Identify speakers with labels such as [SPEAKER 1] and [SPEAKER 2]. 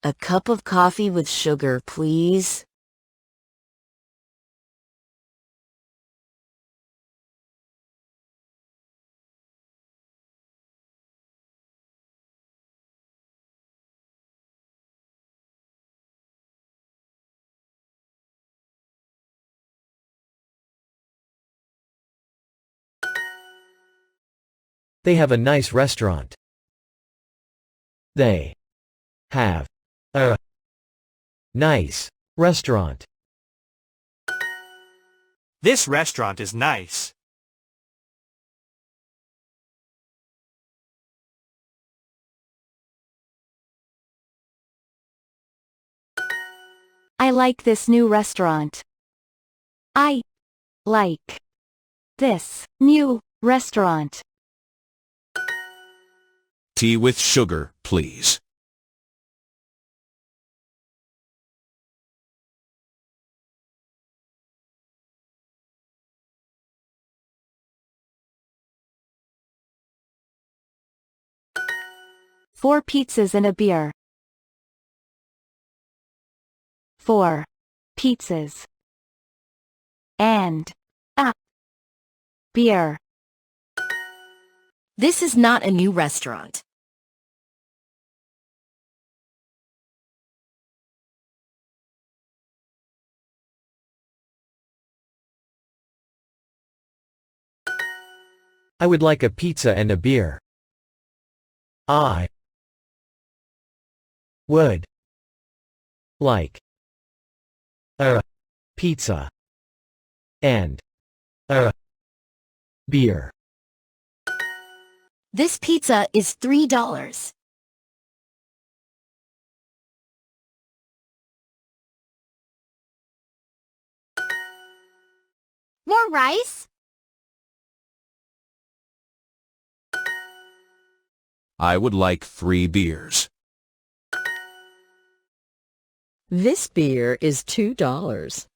[SPEAKER 1] A cup of coffee with sugar, please.
[SPEAKER 2] They have a nice restaurant. They have a nice restaurant.
[SPEAKER 3] This restaurant is nice.
[SPEAKER 4] I like this new restaurant. I like this new restaurant.
[SPEAKER 5] Tea with sugar, please.
[SPEAKER 4] Four pizzas and a beer. 4 pizzas and a beer.
[SPEAKER 1] This is not a new restaurant.
[SPEAKER 2] I would like a pizza and a beer. I would like a pizza and a beer.
[SPEAKER 1] This pizza is $3.
[SPEAKER 4] More rice?
[SPEAKER 5] I would like 3 beers.
[SPEAKER 6] This beer is $2.